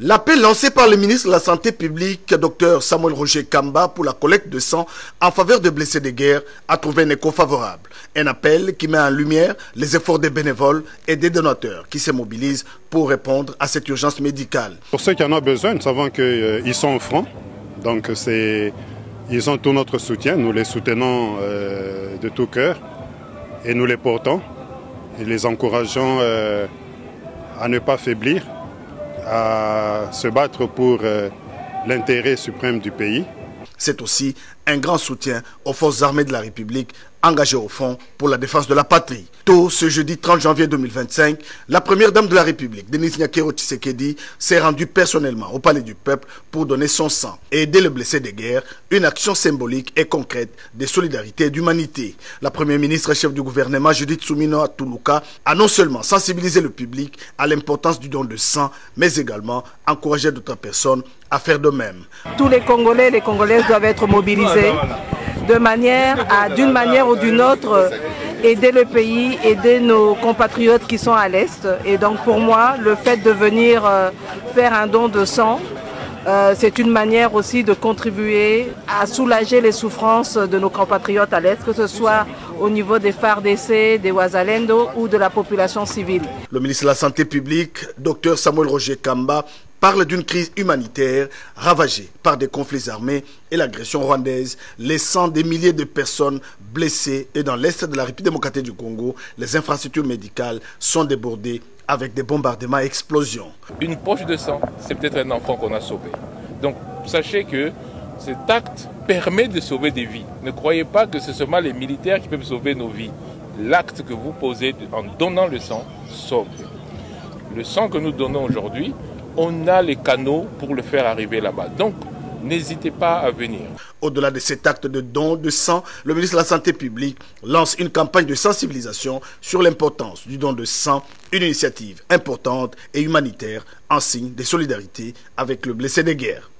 L'appel lancé par le ministre de la Santé publique, Dr Samuel Roger Kamba, pour la collecte de sang en faveur des blessés de guerre a trouvé un écho favorable. Un appel qui met en lumière les efforts des bénévoles et des donateurs qui se mobilisent pour répondre à cette urgence médicale. Pour ceux qui en ont besoin, nous savons qu'ils sont au front, donc ils ont tout notre soutien, nous les soutenons de tout cœur et nous les portons et les encourageons à ne pas faiblir, à se battre pour l'intérêt suprême du pays. C'est aussi un grand soutien aux forces armées de la République engagées au front pour la défense de la patrie. Tôt ce jeudi 30 janvier 2025, la première dame de la République, Denise Nyakero Tshisekedi, s'est rendue personnellement au Palais du Peuple pour donner son sang et aider les blessés de guerre, une action symbolique et concrète de solidarité et d'humanité. La première ministre chef du gouvernement, Judith Suminwa Tuluka, a non seulement sensibilisé le public à l'importance du don de sang, mais également encouragé d'autres personnes à faire de même. Tous les Congolais et les Congolaises doivent être mobilisés de manière à, d'une manière ou d'une autre, aider le pays, aider nos compatriotes qui sont à l'Est. Et donc pour moi, le fait de venir faire un don de sang, c'est une manière aussi de contribuer à soulager les souffrances de nos compatriotes à l'Est, que ce soit au niveau des FARDC, des Wazalendo ou de la population civile. Le ministre de la Santé publique, Dr Samuel Roger Kamba, parle d'une crise humanitaire ravagée par des conflits armés et l'agression rwandaise, laissant des milliers de personnes blessées. Et dans l'Est de la République démocratique du Congo, les infrastructures médicales sont débordées avec des bombardements et explosions. Une poche de sang, c'est peut-être un enfant qu'on a sauvé. Donc sachez que cet acte permet de sauver des vies. Ne croyez pas que c'est seulement les militaires qui peuvent sauver nos vies. L'acte que vous posez en donnant le sang sauve. Le sang que nous donnons aujourd'hui, on a les canaux pour le faire arriver là-bas. Donc, n'hésitez pas à venir. Au-delà de cet acte de don de sang, le ministre de la Santé publique lance une campagne de sensibilisation sur l'importance du don de sang, une initiative importante et humanitaire en signe de solidarité avec le blessé de guerre.